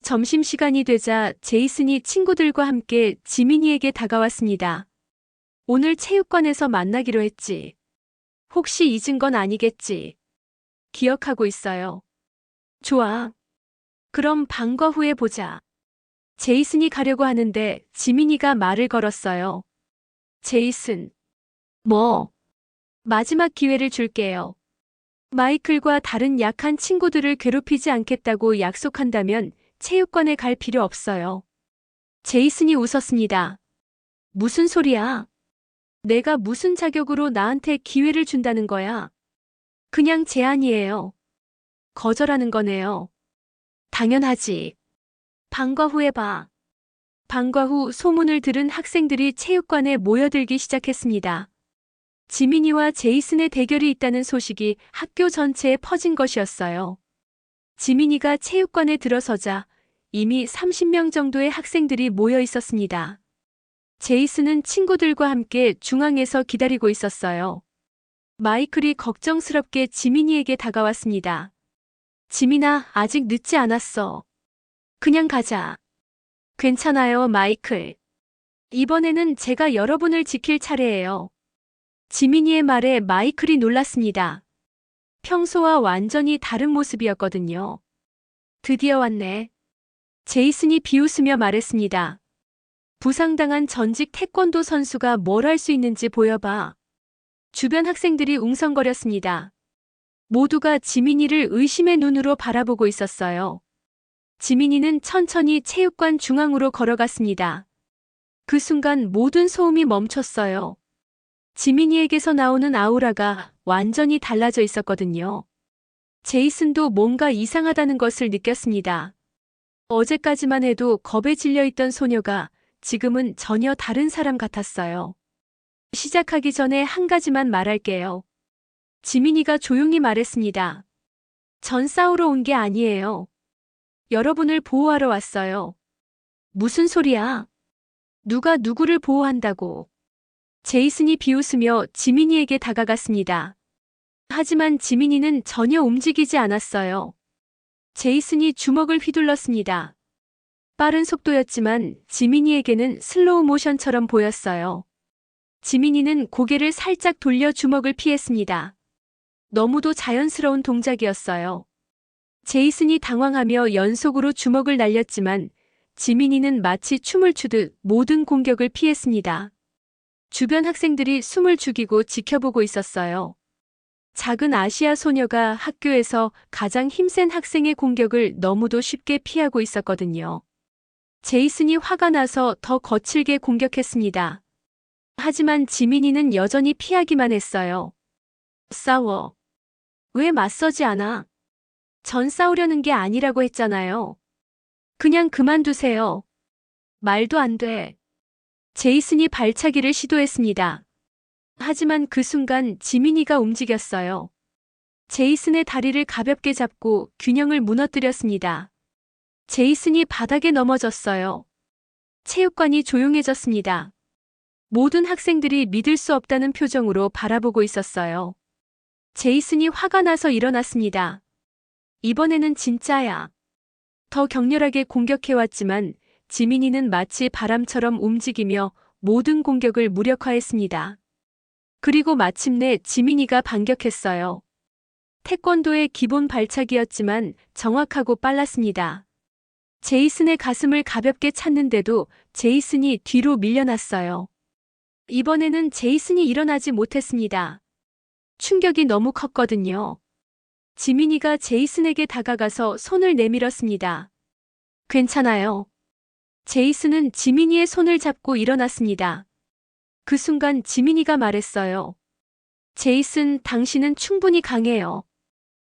점심시간이 되자 제이슨이 친구들과 함께 지민이에게 다가왔습니다. 오늘 체육관에서 만나기로 했지. 혹시 잊은 건 아니겠지? 기억하고 있어요. 좋아. 그럼 방과 후에 보자. 제이슨이 가려고 하는데 지민이가 말을 걸었어요. 제이슨. 뭐? 마지막 기회를 줄게요. 마이클과 다른 약한 친구들을 괴롭히지 않겠다고 약속한다면 체육관에 갈 필요 없어요. 제이슨이 웃었습니다. 무슨 소리야? 내가 무슨 자격으로 나한테 기회를 준다는 거야? 그냥 제안이에요. 거절하는 거네요. 당연하지. 방과 후에 봐. 방과 후 소문을 들은 학생들이 체육관에 모여들기 시작했습니다. 지민이와 제이슨의 대결이 있다는 소식이 학교 전체에 퍼진 것이었어요. 지민이가 체육관에 들어서자 이미 30명 정도의 학생들이 모여 있었습니다. 제이슨은 친구들과 함께 중앙에서 기다리고 있었어요. 마이클이 걱정스럽게 지민이에게 다가왔습니다. 지민아, 아직 늦지 않았어. 그냥 가자. 괜찮아요, 마이클. 이번에는 제가 여러분을 지킬 차례예요. 지민이의 말에 마이클이 놀랐습니다. 평소와 완전히 다른 모습이었거든요. 드디어 왔네. 제이슨이 비웃으며 말했습니다. 부상당한 전직 태권도 선수가 뭘 할 수 있는지 보여봐. 주변 학생들이 웅성거렸습니다. 모두가 지민이를 의심의 눈으로 바라보고 있었어요. 지민이는 천천히 체육관 중앙으로 걸어갔습니다. 그 순간 모든 소음이 멈췄어요. 지민이에게서 나오는 아우라가 완전히 달라져 있었거든요. 제이슨도 뭔가 이상하다는 것을 느꼈습니다. 어제까지만 해도 겁에 질려있던 소녀가 지금은 전혀 다른 사람 같았어요. 시작하기 전에 한 가지만 말할게요. 지민이가 조용히 말했습니다. 전 싸우러 온 게 아니에요. 여러분을 보호하러 왔어요. 무슨 소리야? 누가 누구를 보호한다고? 제이슨이 비웃으며 지민이에게 다가갔습니다. 하지만 지민이는 전혀 움직이지 않았어요. 제이슨이 주먹을 휘둘렀습니다. 빠른 속도였지만 지민이에게는 슬로우 모션처럼 보였어요. 지민이는 고개를 살짝 돌려 주먹을 피했습니다. 너무도 자연스러운 동작이었어요. 제이슨이 당황하며 연속으로 주먹을 날렸지만 지민이는 마치 춤을 추듯 모든 공격을 피했습니다. 주변 학생들이 숨을 죽이고 지켜보고 있었어요. 작은 아시아 소녀가 학교에서 가장 힘센 학생의 공격을 너무도 쉽게 피하고 있었거든요. 제이슨이 화가 나서 더 거칠게 공격했습니다. 하지만 지민이는 여전히 피하기만 했어요. 싸워. 왜 맞서지 않아? 전 싸우려는 게 아니라고 했잖아요. 그냥 그만두세요. 말도 안 돼. 제이슨이 발차기를 시도했습니다. 하지만 그 순간 지민이가 움직였어요. 제이슨의 다리를 가볍게 잡고 균형을 무너뜨렸습니다. 제이슨이 바닥에 넘어졌어요. 체육관이 조용해졌습니다. 모든 학생들이 믿을 수 없다는 표정으로 바라보고 있었어요. 제이슨이 화가 나서 일어났습니다. 이번에는 진짜야. 더 격렬하게 공격해왔지만 지민이는 마치 바람처럼 움직이며 모든 공격을 무력화했습니다. 그리고 마침내 지민이가 반격했어요. 태권도의 기본 발차기였지만 정확하고 빨랐습니다. 제이슨의 가슴을 가볍게 찼는데도 제이슨이 뒤로 밀려났어요. 이번에는 제이슨이 일어나지 못했습니다. 충격이 너무 컸거든요. 지민이가 제이슨에게 다가가서 손을 내밀었습니다. 괜찮아요. 제이슨은 지민이의 손을 잡고 일어났습니다. 그 순간 지민이가 말했어요. 제이슨, 당신은 충분히 강해요.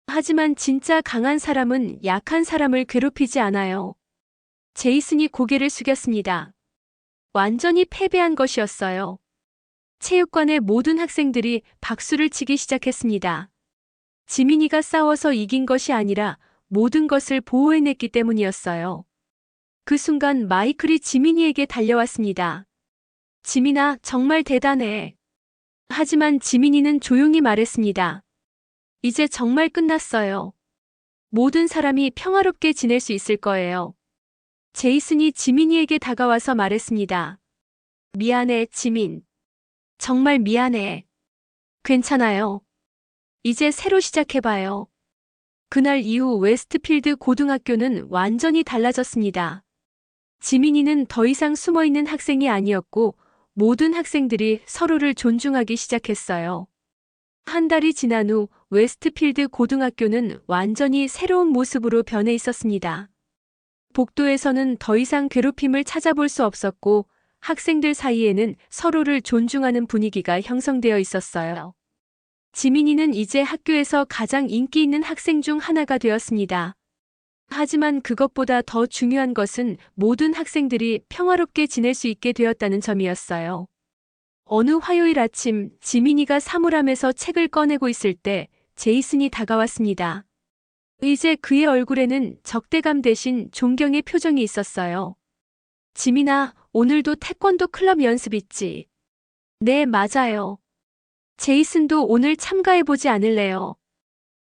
하지만 진짜 강한 사람은 약한 사람을 괴롭히지 않아요. 제이슨이 고개를 숙였습니다. 완전히 패배한 것이었어요. 체육관의 모든 학생들이 박수를 치기 시작했습니다. 지민이가 싸워서 이긴 것이 아니라 모든 것을 보호해냈기 때문이었어요. 그 순간 마이클이 지민이에게 달려왔습니다. 지민아, 정말 대단해. 하지만 지민이는 조용히 말했습니다. 이제 정말 끝났어요. 모든 사람이 평화롭게 지낼 수 있을 거예요. 제이슨이 지민이에게 다가와서 말했습니다. 미안해, 지민. 정말 미안해. 괜찮아요. 이제 새로 시작해봐요. 그날 이후 웨스트필드 고등학교는 완전히 달라졌습니다. 지민이는 더 이상 숨어있는 학생이 아니었고 모든 학생들이 서로를 존중하기 시작했어요. 한 달이 지난 후 웨스트필드 고등학교는 완전히 새로운 모습으로 변해 있었습니다. 복도에서는 더 이상 괴롭힘을 찾아볼 수 없었고 학생들 사이에는 서로를 존중하는 분위기가 형성되어 있었어요. 지민이는 이제 학교에서 가장 인기 있는 학생 중 하나가 되었습니다. 하지만 그것보다 더 중요한 것은 모든 학생들이 평화롭게 지낼 수 있게 되었다는 점이었어요. 어느 화요일 아침 지민이가 사물함에서 책을 꺼내고 있을 때 제이슨이 다가왔습니다. 이제 그의 얼굴에는 적대감 대신 존경의 표정이 있었어요. 지민아, 오늘도 태권도 클럽 연습 있지? 네, 맞아요. 제이슨도 오늘 참가해보지 않을래요?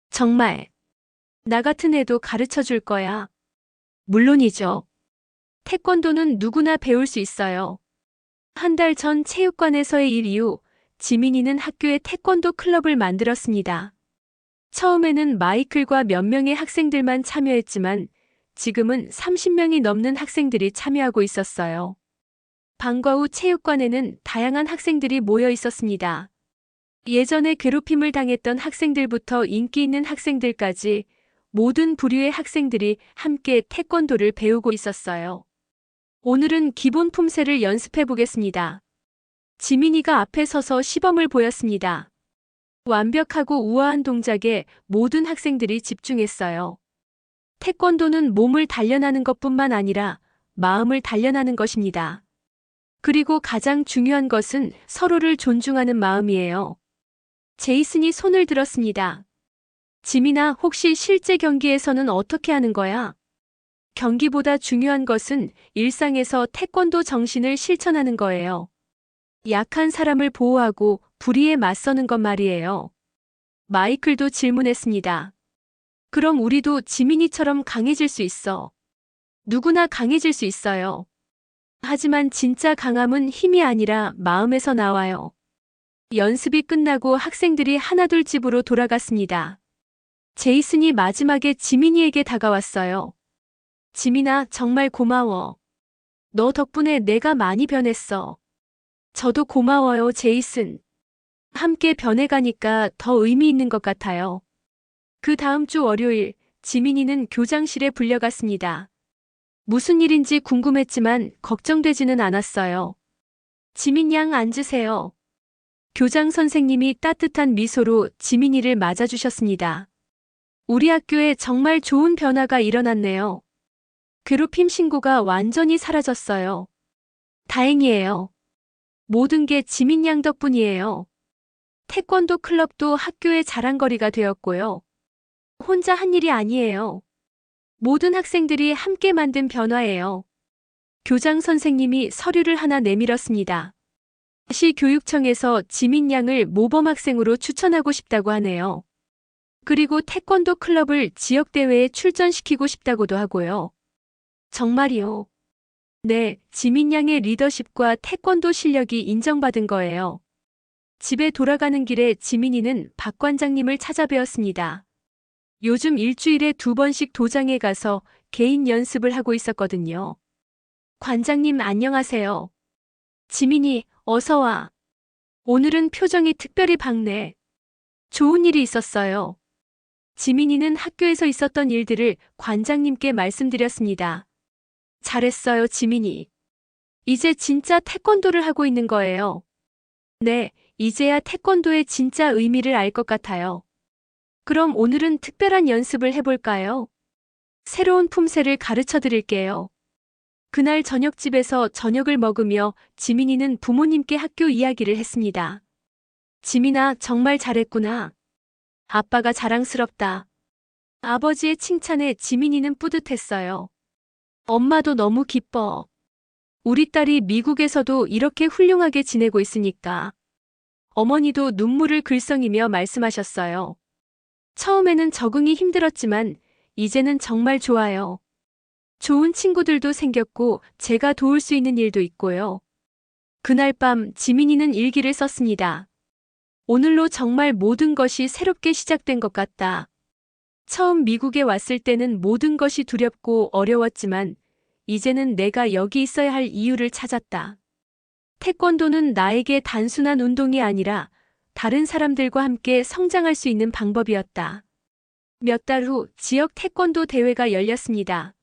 정말. 나 같은 애도 가르쳐 줄 거야. 물론이죠. 태권도는 누구나 배울 수 있어요. 한 달 전 체육관에서의 일 이후 지민이는 학교에 태권도 클럽을 만들었습니다. 처음에는 마이클과 몇 명의 학생들만 참여했지만 지금은 30명이 넘는 학생들이 참여하고 있었어요. 방과 후 체육관에는 다양한 학생들이 모여 있었습니다. 예전에 괴롭힘을 당했던 학생들부터 인기 있는 학생들까지 모든 부류의 학생들이 함께 태권도를 배우고 있었어요. 오늘은 기본 품새를 연습해 보겠습니다. 지민이가 앞에 서서 시범을 보였습니다. 완벽하고 우아한 동작에 모든 학생들이 집중했어요. 태권도는 몸을 단련하는 것뿐만 아니라 마음을 단련하는 것입니다. 그리고 가장 중요한 것은 서로를 존중하는 마음이에요. 제이슨이 손을 들었습니다. 지민아, 혹시 실제 경기에서는 어떻게 하는 거야? 경기보다 중요한 것은 일상에서 태권도 정신을 실천하는 거예요. 약한 사람을 보호하고 불의에 맞서는 것 말이에요. 마이클도 질문했습니다. 그럼 우리도 지민이처럼 강해질 수 있어. 누구나 강해질 수 있어요. 하지만 진짜 강함은 힘이 아니라 마음에서 나와요. 연습이 끝나고 학생들이 하나둘 집으로 돌아갔습니다. 제이슨이 마지막에 지민이에게 다가왔어요. 지민아, 정말 고마워. 너 덕분에 내가 많이 변했어. 저도 고마워요, 제이슨. 함께 변해가니까 더 의미 있는 것 같아요. 그 다음 주 월요일, 지민이는 교장실에 불려갔습니다. 무슨 일인지 궁금했지만 걱정되지는 않았어요. 지민 양 앉으세요. 교장 선생님이 따뜻한 미소로 지민이를 맞아주셨습니다. 우리 학교에 정말 좋은 변화가 일어났네요. 괴롭힘 신고가 완전히 사라졌어요. 다행이에요. 모든 게 지민 양 덕분이에요. 태권도 클럽도 학교의 자랑거리가 되었고요. 혼자 한 일이 아니에요. 모든 학생들이 함께 만든 변화예요. 교장 선생님이 서류를 하나 내밀었습니다. 시교육청에서 지민 양을 모범학생으로 추천하고 싶다고 하네요. 그리고 태권도 클럽을 지역대회에 출전시키고 싶다고도 하고요. 정말이요? 네, 지민 양의 리더십과 태권도 실력이 인정받은 거예요. 집에 돌아가는 길에 지민이는 박 관장님을 찾아뵈었습니다. 요즘 일주일에 2번씩 도장에 가서 개인 연습을 하고 있었거든요. 관장님 안녕하세요. 지민이, 어서 와. 오늘은 표정이 특별히 밝네. 좋은 일이 있었어요. 지민이는 학교에서 있었던 일들을 관장님께 말씀드렸습니다. 잘했어요, 지민이. 이제 진짜 태권도를 하고 있는 거예요. 네, 이제야 태권도의 진짜 의미를 알 것 같아요. 그럼 오늘은 특별한 연습을 해볼까요? 새로운 품새를 가르쳐 드릴게요. 그날 저녁집에서 저녁을 먹으며 지민이는 부모님께 학교 이야기를 했습니다. 지민아, 정말 잘했구나. 아빠가 자랑스럽다. 아버지의 칭찬에 지민이는 뿌듯했어요. 엄마도 너무 기뻐. 우리 딸이 미국에서도 이렇게 훌륭하게 지내고 있으니까. 어머니도 눈물을 글썽이며 말씀하셨어요. 처음에는 적응이 힘들었지만 이제는 정말 좋아요. 좋은 친구들도 생겼고 제가 도울 수 있는 일도 있고요. 그날 밤 지민이는 일기를 썼습니다. 오늘로 정말 모든 것이 새롭게 시작된 것 같다. 처음 미국에 왔을 때는 모든 것이 두렵고 어려웠지만 이제는 내가 여기 있어야 할 이유를 찾았다. 태권도는 나에게 단순한 운동이 아니라 다른 사람들과 함께 성장할 수 있는 방법이었다. 몇 달 후 지역 태권도 대회가 열렸습니다.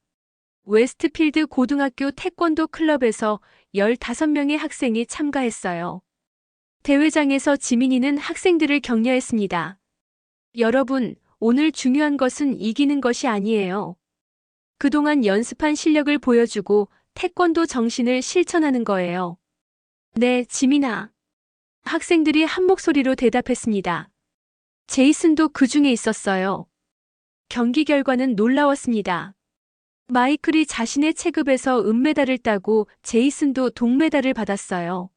웨스트필드 고등학교 태권도 클럽에서 15명의 학생이 참가했어요. 대회장에서 지민이는 학생들을 격려했습니다. 여러분, 오늘 중요한 것은 이기는 것이 아니에요. 그동안 연습한 실력을 보여주고 태권도 정신을 실천하는 거예요. 네, 지민아. 학생들이 한 목소리로 대답했습니다. 제이슨도 그 중에 있었어요. 경기 결과는 놀라웠습니다. 마이클이 자신의 체급에서 은메달을 따고 제이슨도 동메달을 받았어요.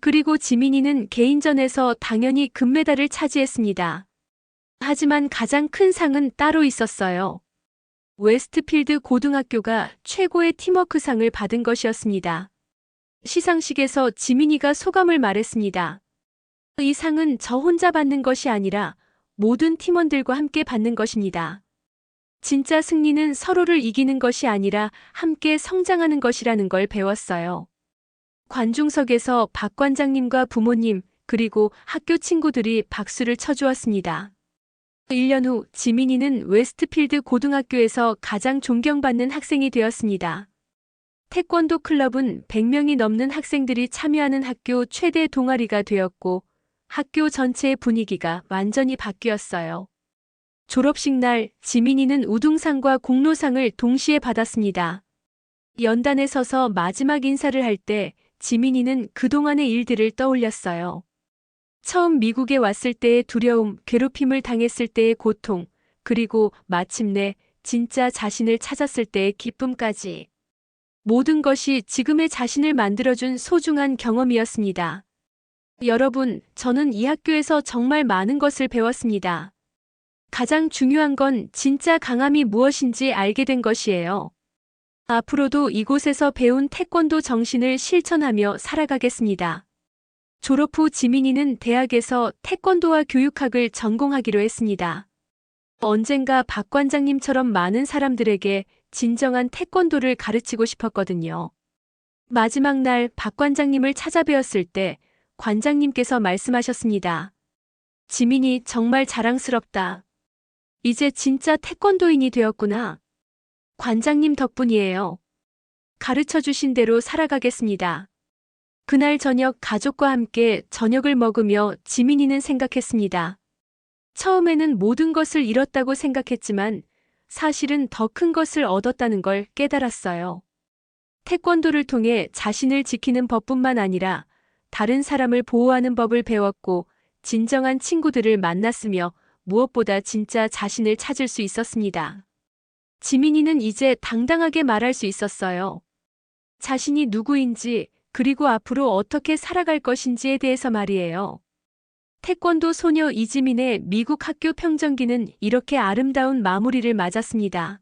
그리고 지민이는 개인전에서 당연히 금메달을 차지했습니다. 하지만 가장 큰 상은 따로 있었어요. 웨스트필드 고등학교가 최고의 팀워크상을 받은 것이었습니다. 시상식에서 지민이가 소감을 말했습니다. 이 상은 저 혼자 받는 것이 아니라 모든 팀원들과 함께 받는 것입니다. 진짜 승리는 서로를 이기는 것이 아니라 함께 성장하는 것이라는 걸 배웠어요. 관중석에서 박 관장님과 부모님, 그리고 학교 친구들이 박수를 쳐주었습니다. 1년 후 지민이는 웨스트필드 고등학교에서 가장 존경받는 학생이 되었습니다. 태권도 클럽은 100명이 넘는 학생들이 참여하는 학교 최대 동아리가 되었고 학교 전체의 분위기가 완전히 바뀌었어요. 졸업식 날 지민이는 우등상과 공로상을 동시에 받았습니다. 연단에 서서 마지막 인사를 할 때 지민이는 그동안의 일들을 떠올렸어요. 처음 미국에 왔을 때의 두려움, 괴롭힘을 당했을 때의 고통, 그리고 마침내 진짜 자신을 찾았을 때의 기쁨까지. 모든 것이 지금의 자신을 만들어준 소중한 경험이었습니다. 여러분, 저는 이 학교에서 정말 많은 것을 배웠습니다. 가장 중요한 건 진짜 강함이 무엇인지 알게 된 것이에요. 앞으로도 이곳에서 배운 태권도 정신을 실천하며 살아가겠습니다. 졸업 후 지민이는 대학에서 태권도와 교육학을 전공하기로 했습니다. 언젠가 박 관장님처럼 많은 사람들에게 진정한 태권도를 가르치고 싶었거든요. 마지막 날 박 관장님을 찾아뵈었을 때 관장님께서 말씀하셨습니다. 지민이 정말 자랑스럽다. 이제 진짜 태권도인이 되었구나. 관장님 덕분이에요. 가르쳐 주신 대로 살아가겠습니다. 그날 저녁 가족과 함께 저녁을 먹으며 지민이는 생각했습니다. 처음에는 모든 것을 잃었다고 생각했지만 사실은 더 큰 것을 얻었다는 걸 깨달았어요. 태권도를 통해 자신을 지키는 법뿐만 아니라 다른 사람을 보호하는 법을 배웠고 진정한 친구들을 만났으며 무엇보다 진짜 자신을 찾을 수 있었습니다. 지민이는 이제 당당하게 말할 수 있었어요. 자신이 누구인지 그리고 앞으로 어떻게 살아갈 것인지에 대해서 말이에요. 태권도 소녀 이지민의 미국 학교 평정기는 이렇게 아름다운 마무리를 맞았습니다.